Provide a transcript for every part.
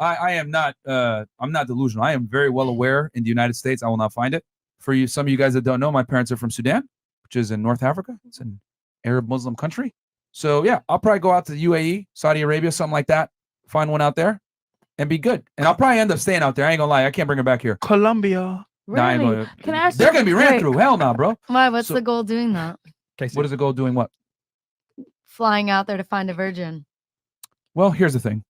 I am not. I'm not delusional. I am very well aware. In the United States, I will not find it. For you, some of you guys that don't know, my parents are from Sudan, which is in North Africa. It's an Arab Muslim country. So yeah, I'll probably go out to the UAE, Saudi Arabia, something like that. Find one out there, and be good. And I'll probably end up staying out there. I ain't gonna lie. I can't bring her back here. Colombia. Really? Can I ask They're you- gonna be ran through. Hell no, bro. Why? What's the goal doing that? What is the goal doing? What? Flying out there to find a virgin. Well, here's the thing.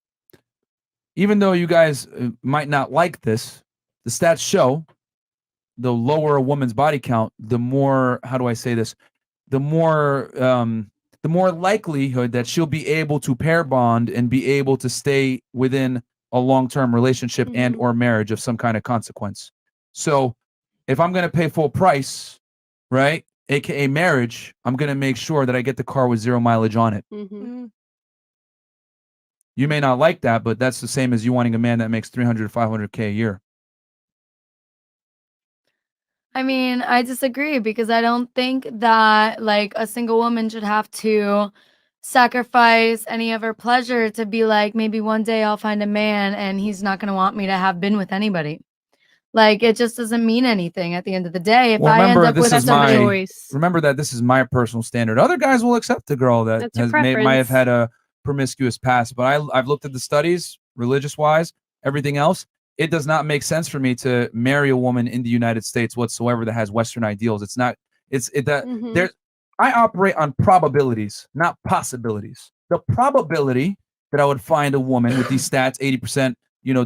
Even though you guys might not like this, the stats show the lower a woman's body count, the more, how do I say this? The more likelihood that she'll be able to pair bond and be able to stay within a long-term relationship and or marriage of some kind of consequence. So if I'm going to pay full price, right, aka marriage, I'm going to make sure that I get the car with 0 mileage on it. You may not like that, but that's the same as you wanting a man that makes 300 to 500K a year. I mean, I disagree because I don't think that like a single woman should have to sacrifice any of her pleasure to be like, maybe one day I'll find a man and he's not going to want me to have been with anybody. Like, it just doesn't mean anything at the end of the day. If Well, I end remember, up this with is somebody, my remember that this is my personal standard. Other guys will accept a girl that That's your might have preference. had a promiscuous past, but I've looked at the studies, religious wise, everything else. It does not make sense for me to marry a woman in the United States whatsoever that has Western ideals. It's not. There. I operate on probabilities, not possibilities. The probability that I would find a woman with these stats, 80%,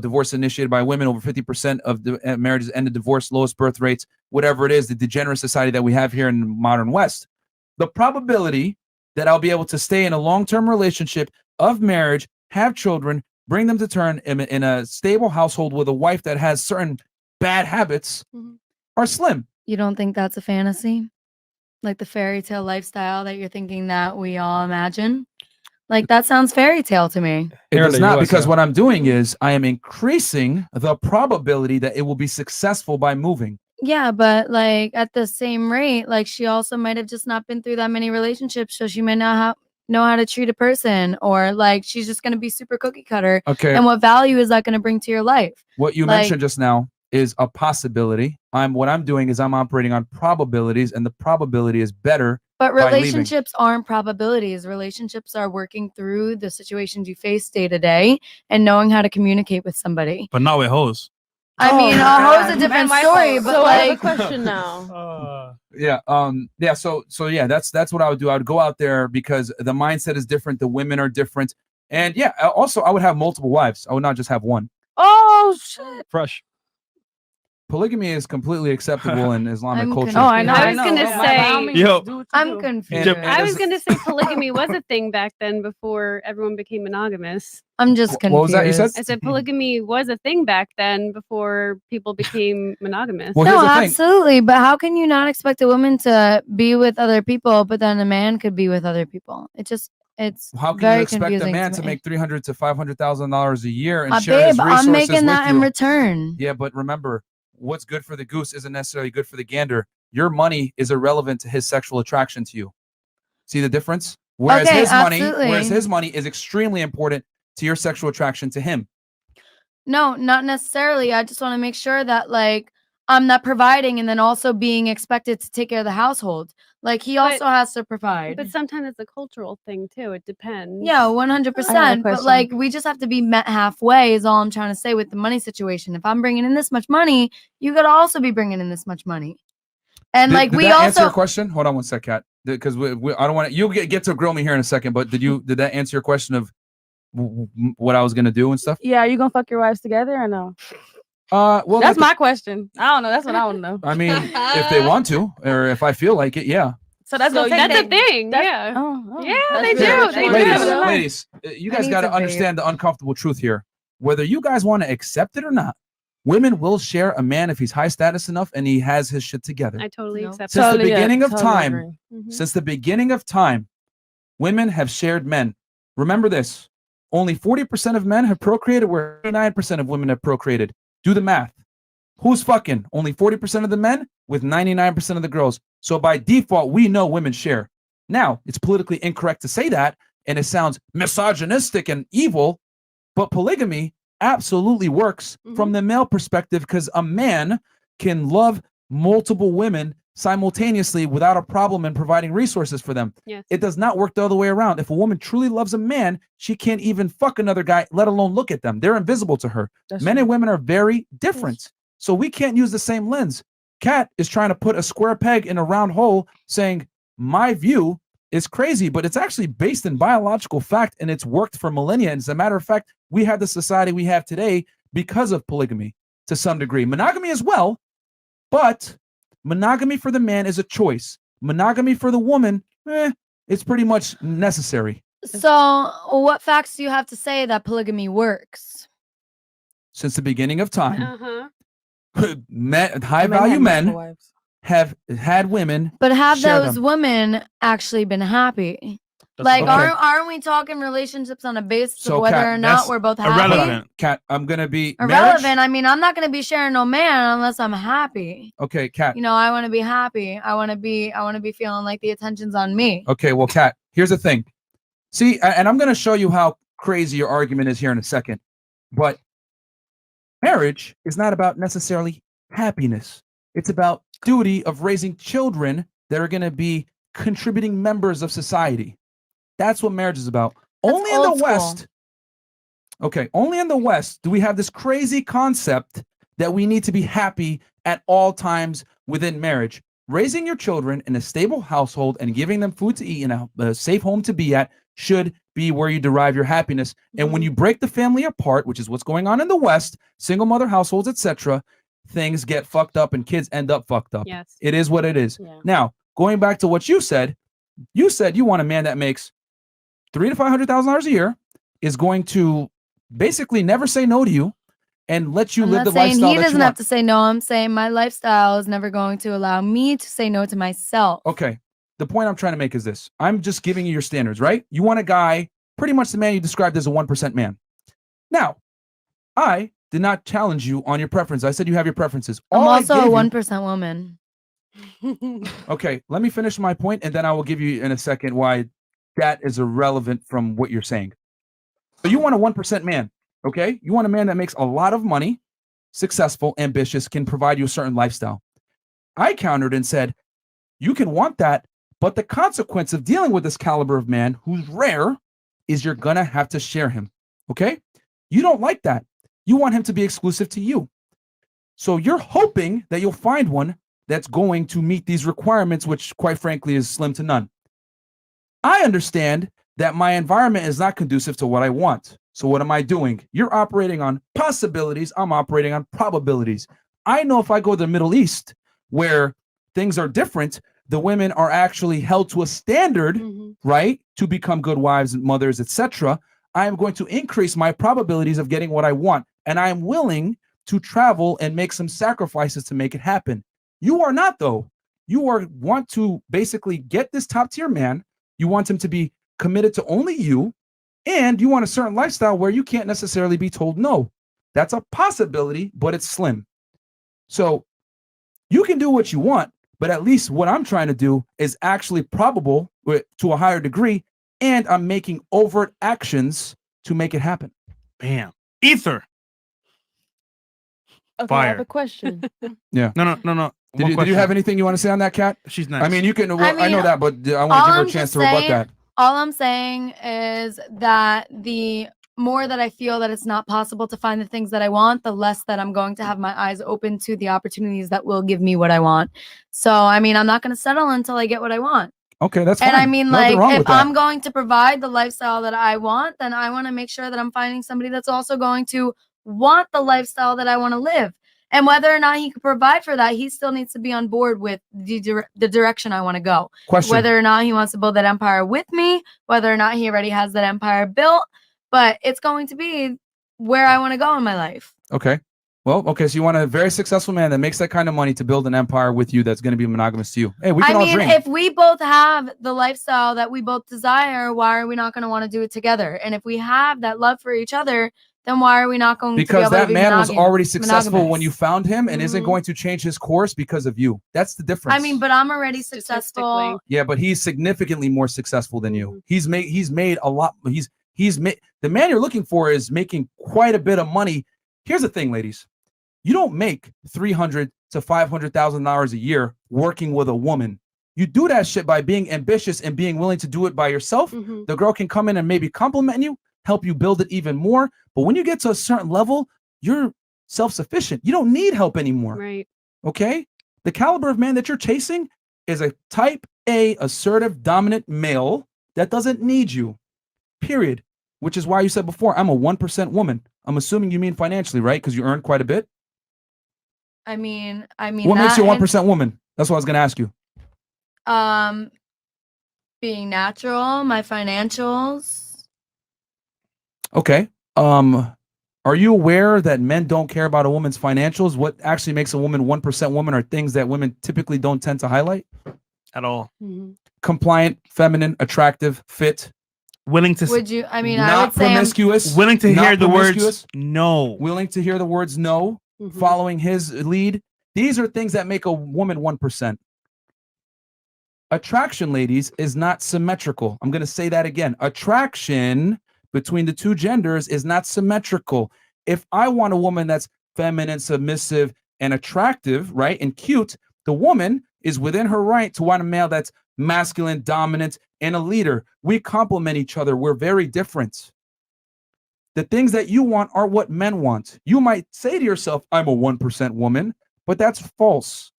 divorce initiated by women, over 50% of the marriages end in divorce, lowest birth rates, whatever it is, the degenerate society that we have here in the modern West. The probability that I'll be able to stay in a long-term relationship of marriage, have children, bring them to term in a stable household with a wife that has certain bad habits are slim. you don't think that's a fantasy? Like the fairy tale lifestyle that you're thinking that we all imagine? Like, that sounds fairy tale to me. It does not, because what I'm doing is I am increasing the probability that it will be successful by moving. Yeah, but like at the same rate, like she also might have just not been through that many relationships, so she may not know how to treat a person, or like she's just going to be super cookie cutter. Okay. And what value is that going to bring to your life? What you mentioned just now is a possibility. What I'm doing is I'm operating on probabilities, and the probability is better. But by leaving. relationships aren't probabilities. Relationships are working through the situations you face day to day and knowing how to communicate with somebody. But not with hoes. I mean, a hoe's a different story, but So I have a like, question now. Yeah. So yeah, that's what I would do. I would go out there because the mindset is different. The women are different. And yeah, also I would have multiple wives. I would not just have one. Oh shit! Fresh. Polygamy is completely acceptable in Islamic culture. Oh, I know. I was gonna say. Yo. I'm confused. I was gonna say polygamy was a thing back then before everyone became monogamous. I'm just confused. What was that you said? I said polygamy was a thing back then before people became monogamous. Well, No, absolutely. But how can you not expect a woman to be with other people, but then a man could be with other people? It's How can very you expect a confusing man to me. make $300,000 to $500,000 a year and share Babe, his resources I'm making that with in you? return. Yeah, but remember, what's good for the goose isn't necessarily good for the gander. Your money is irrelevant to his sexual attraction to you. See the difference? Whereas Okay, his money is extremely important to your sexual attraction to him. No, not necessarily. I just want to make sure that like I'm not providing and then also being expected to take care of the household. Like he also has to provide. But sometimes it's a cultural thing too. It depends. Yeah, 100%. But like we just have to be met halfway is all I'm trying to say with the money situation. If I'm bringing in this much money, you got to also be bringing in this much money. And Did like we that answer also your question? Hold on one sec, Kat. Because I don't want to. You'll get to grill me here in a second. But did that answer your question of what I was gonna do and stuff? Yeah, are you gonna fuck your wives together or no? Well, that's my question. I don't know. That's what I want to know. I mean, if they want to, or if I feel like it, yeah. So that's So gonna that's take a thing. Yeah. Yeah, they that's do. very They true. do. Ladies, you guys got to understand the uncomfortable truth here. Whether you guys want to accept it or not, women will share a man if he's high status enough and he has his shit together. I totally accept Since the that. beginning of time, Mhm. since the beginning of time, women have shared men. Remember this: only 40% of men have procreated, where 89% of women have procreated. Do the math. Who's fucking? Only 40% of the men with 99% of the girls. So by default, we know women share. Now, it's politically incorrect to say that, and it sounds misogynistic and evil, but polygamy absolutely works from the male perspective, because a man can love multiple women simultaneously without a problem and providing resources for them. Yes. It does not work the other way around. If a woman truly loves a man, she can't even fuck another guy, let alone look at them. They're invisible to her. That's Men true. and women are very different. So we can't use the same lens. Kat is trying to put a square peg in a round hole, saying my view is crazy, but it's actually based in biological fact, and it's worked for millennia. And as a matter of fact, we have the society we have today because of polygamy to some degree. Monogamy as well, but monogamy for the man is a choice. Monogamy for the woman, it's pretty much necessary. So, what facts do you have to say that polygamy works? Since the beginning of time, Uh-huh. men, high Men have value multiple men wives. have had women. But have Share those them. women actually been happy? That's Like, okay. aren't we talking relationships on a basis So, of whether Kat, or not that's we're both happy? irrelevant. Kat, I'm gonna be Irrelevant. marriage? I mean, I'm not gonna be sharing no man unless I'm happy. Okay, Kat. You know, I want to be happy. I want to be feeling like the attention's on me. Okay, well, Kat, here's the thing. See, and I'm going to show you how crazy your argument is here in a second. But marriage is not about necessarily happiness. It's about duty of raising children that are going to be contributing members of society. That's what marriage is about. That's Only in the old school. West. Okay, only in the West do we have this crazy concept that we need to be happy at all times within marriage. Raising your children in a stable household and giving them food to eat and a safe home to be at should be where you derive your happiness. And when you break the family apart, which is what's going on in the West, single mother households, etc., things get fucked up and kids end up fucked up. Yes. It is what it is. Yeah. Now, going back to what you said you want a man that makes $300,000 to $500,000 a year, is going to basically never say no to you and let you I'm live not the saying lifestyle he that doesn't you have want. to say no. I'm saying my lifestyle is never going to allow me to say no to myself. Okay. The point I'm trying to make is this. I'm just giving you your standards, right? You want a guy, pretty much the man you described as a 1% man. Now, I did not challenge you on your preference. I said you have your preferences. I'm All I also a gave you- 1% woman. Okay, let me finish my point, and then I will give you in a second why that is irrelevant from what you're saying. So you want a 1% man, okay? You want a man that makes a lot of money, successful, ambitious, can provide you a certain lifestyle. I countered and said, you can want that, but the consequence of dealing with this caliber of man who's rare is you're gonna have to share him, okay? You don't like that. You want him to be exclusive to you. So you're hoping that you'll find one that's going to meet these requirements, which quite frankly is slim to none. I understand that my environment is not conducive to what I want. So what am I doing? You're operating on possibilities. I'm operating on probabilities. I know if I go to the Middle East where things are different, the women are actually held to a standard, right, to become good wives and mothers, etc. I am going to increase my probabilities of getting what I want. And I am willing to travel and make some sacrifices to make it happen. You are not, though. You want to basically get this top tier man. You want him to be committed to only you, and you want a certain lifestyle where you can't necessarily be told no. That's a possibility, but it's slim. So you can do what you want, but at least what I'm trying to do is actually probable to a higher degree, and I'm making overt actions to make it happen. Bam. Ether. Okay, I have Fire. a question. No. Did you have anything you want to say on that, Kat? She's next. I mean, you can. Well, I mean, know that, but I want to all give her I'm a chance just to rebut saying- that. All I'm saying is that the more that I feel that it's not possible to find the things that I want, the less that I'm going to have my eyes open to the opportunities that will give me what I want. So, I mean, I'm not going to settle until I get what I want. Okay, that's fine. And I mean, Nothing like, wrong if with that. I'm going to provide the lifestyle that I want, then I want to make sure that I'm finding somebody that's also going to want the lifestyle that I want to live. And whether or not he can provide for that, he still needs to be on board with the direction I want to go. Question. Whether or not he wants to build that empire with me, whether or not he already has that empire built, but it's going to be where I want to go in my life. Okay. Well, okay. So you want a very successful man that makes that kind of money to build an empire with you that's going to be monogamous to you. Hey, we can I all mean, dream. if we both have the lifestyle that we both desire, why are we not going to want to do it together? And if we have that love for each other, then why are we not going to Because be able that to be man was already successful when monogamous? you found him and isn't Mhm. going to change his course because of you. That's the difference. I mean, but I'm already successful. Statistically. yeah, but he's significantly more successful than you. He's made a lot. He's made The man you're looking for is making quite a bit of money. Here's the thing, ladies. You don't make $300,000 to $500,000 a year working with a woman. You do that shit by being ambitious and being willing to do it by yourself. Mhm. The girl can come in and maybe compliment you, help you build it even more. But when you get to a certain level, you're self-sufficient. You don't need help anymore. Right. Okay? The caliber of man that you're chasing is a type A assertive dominant male that doesn't need you. Period. Which is why you said before, I'm a 1% woman. I'm assuming you mean financially, right? Because you earn quite a bit. I mean, What makes you a 1% woman? That's what I was going to ask you. Being natural, my financials. Okay. Are you aware that men don't care about a woman's financials? What actually makes a woman 1% woman are things that women typically don't tend to highlight. At all. Mhm. Compliant, feminine, attractive, fit, Willing to Would you? I mean, I not would say I'm, promiscuous, willing to not hear the promiscuous, words no. willing to hear the words no, Mhm. following his lead. These are things that make a woman 1%. Attraction, ladies, is not symmetrical. I'm going to say that again. Attraction between the two genders is not symmetrical. If I want a woman that's feminine, submissive, and attractive, right, and cute, the woman is within her right to want a male that's masculine, dominant, and a leader. We complement each other. We're very different. The things that you want are what men want. You might say to yourself, I'm a 1% woman, but that's false.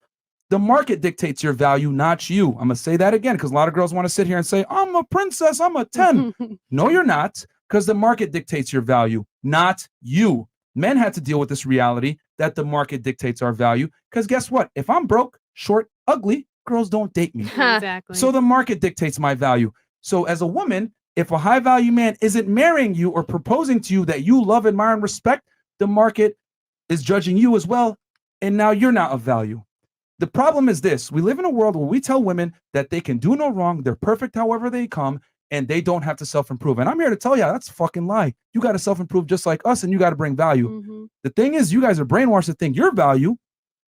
The market dictates your value, not you. I'm going to say that again because a lot of girls want to sit here and say, I'm a princess, I'm a 10. No, you're not, because the market dictates your value, not you. Men had to deal with this reality that the market dictates our value because guess what? If I'm broke, short, ugly, girls don't date me. Exactly. So the market dictates my value. So as a woman, if a high value man isn't marrying you or proposing to you that you love, admire, and respect, the market is judging you as well. And now you're not of value. The problem is this. We live in a world where we tell women that they can do no wrong. They're perfect however they come, and they don't have to self-improve. And I'm here to tell you, that's a fucking lie. You got to self-improve just like us, and you got to bring value. Mhm. The thing is, you guys are brainwashed to think your value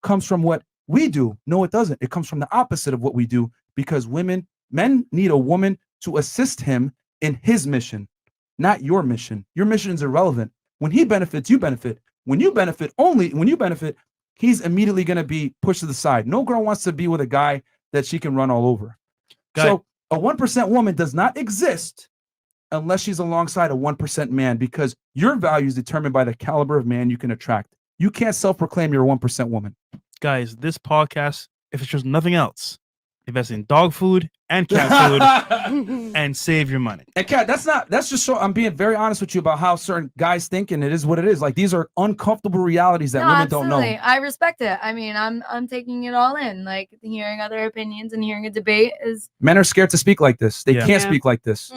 comes from what we do. No, it doesn't. It comes from the opposite of what we do because men need a woman to assist him in his mission, not your mission. Your mission is irrelevant. When he benefits, you benefit. When you benefit, he's immediately going to be pushed to the side. No girl wants to be with a guy that she can run all over. So a 1% woman does not exist unless she's alongside a 1% man because your value is determined by the caliber of man you can attract. You can't self-proclaim you're a 1% woman. Guys, this podcast, if it's just nothing else, invest in dog food and cat food and save your money. And Kat, that's just so I'm being very honest with you about how certain guys think, and it is what it is. Like these are uncomfortable realities that women don't know. I respect it. I mean, I'm taking it all in. Like hearing other opinions and hearing a debate is Men are scared to speak like this. They Yeah. can't Yeah. speak like this.